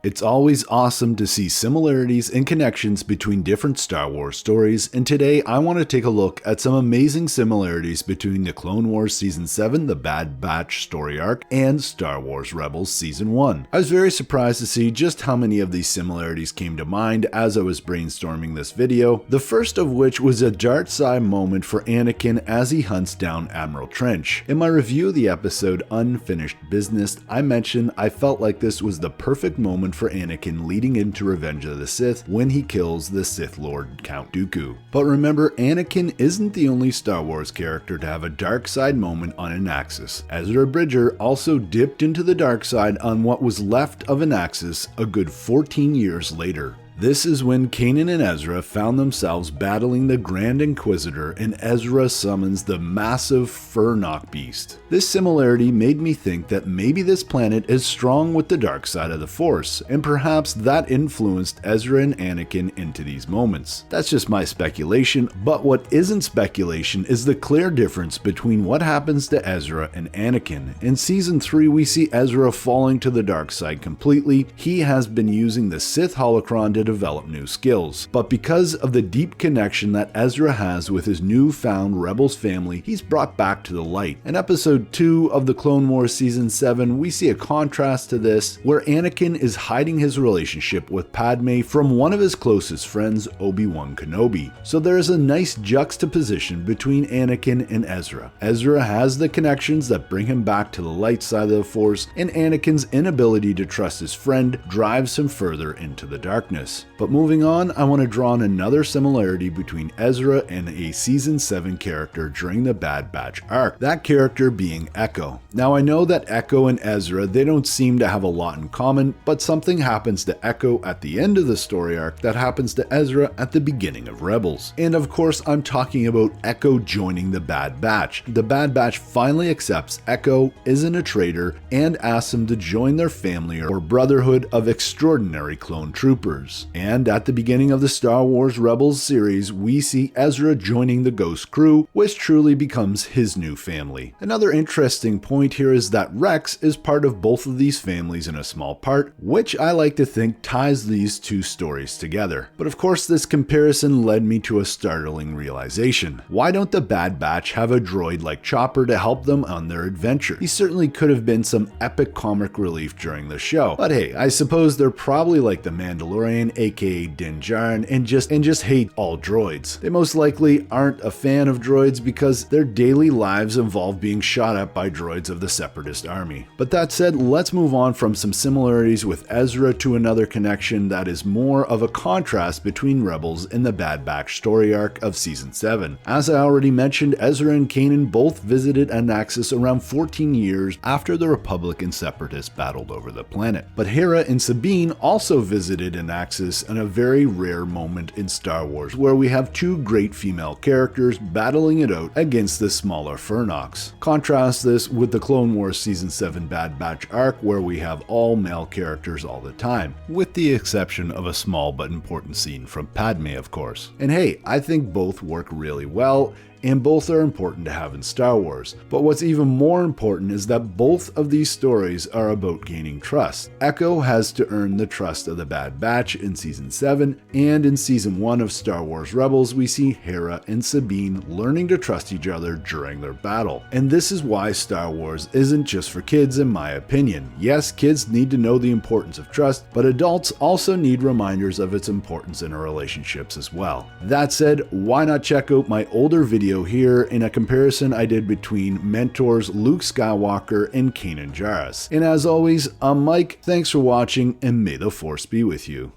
It's always awesome to see similarities and connections between different Star Wars stories, and today I want to take a look at some amazing similarities between the Clone Wars Season 7, the Bad Batch story arc, and Star Wars Rebels Season 1. I was very surprised to see just how many of these similarities came to mind as I was brainstorming this video, the first of which was a dark side moment for Anakin as he hunts down Admiral Trench. In my review of the episode Unfinished Business, I mentioned I felt like this was the perfect moment for Anakin leading into Revenge of the Sith when he kills the Sith Lord Count Dooku. But remember, Anakin isn't the only Star Wars character to have a dark side moment on an Axis. Ezra Bridger also dipped into the dark side on what was left of an Axis a good 14 years later. This is when Kanan and Ezra found themselves battling the Grand Inquisitor, and Ezra summons the massive Furnock beast. This similarity made me think that maybe this planet is strong with the dark side of the Force, and perhaps that influenced Ezra and Anakin into these moments. That's just my speculation, but what isn't speculation is the clear difference between what happens to Ezra and Anakin. In Season 3, we see Ezra falling to the dark side completely. He has been using the Sith holocron to develop new skills, but because of the deep connection that Ezra has with his newfound Rebels family, he's brought back to the light. In episode 2 of the Clone Wars Season 7, we see a contrast to this, where Anakin is hiding his relationship with Padme from one of his closest friends, Obi-Wan Kenobi. So there is a nice juxtaposition between Anakin and Ezra. Ezra has the connections that bring him back to the light side of the Force, and Anakin's inability to trust his friend drives him further into the darkness. But moving on, I want to draw on another similarity between Ezra and a Season 7 character during the Bad Batch arc, that character being Echo. Now I know that Echo and Ezra, they don't seem to have a lot in common, but something happens to Echo at the end of the story arc that happens to Ezra at the beginning of Rebels. And of course, I'm talking about Echo joining the Bad Batch. The Bad Batch finally accepts Echo isn't a traitor and asks him to join their family or Brotherhood of Extraordinary Clone Troopers. And at the beginning of the Star Wars Rebels series, we see Ezra joining the Ghost crew, which truly becomes his new family. Another interesting point here is that Rex is part of both of these families in a small part, which I like to think ties these two stories together. But of course, this comparison led me to a startling realization. Why don't the Bad Batch have a droid like Chopper to help them on their adventure? He certainly could have been some epic comic relief during the show. But hey, I suppose they're probably like the Mandalorian, aka Din Djarin, and just hate all droids. They most likely aren't a fan of droids because their daily lives involve being shot at by droids of the Separatist army. But that said, let's move on from some similarities with Ezra to another connection that is more of a contrast between Rebels and the Bad Batch story arc of Season 7. As I already mentioned, Ezra and Kanan both visited Anaxis around 14 years after the Republic and Separatists battled over the planet. But Hera and Sabine also visited Anaxis in a very rare moment in Star Wars, where we have two great female characters battling it out against the smaller Furnocks. Contrast this with the Clone Wars Season 7 Bad Batch arc, where we have all male characters all the time, with the exception of a small but important scene from Padme, of course. And hey, I think both work really well, and both are important to have in Star Wars. But what's even more important is that both of these stories are about gaining trust. Echo has to earn the trust of the Bad Batch in Season 7, and in Season 1 of Star Wars Rebels, we see Hera and Sabine learning to trust each other during their battle. And this is why Star Wars isn't just for kids, in my opinion. Yes, kids need to know the importance of trust, but adults also need reminders of its importance in our relationships as well. That said, why not check out my older video here in a comparison I did between mentors Luke Skywalker and Kanan Jarrus. And as always, I'm Mike, thanks for watching, and may the Force be with you.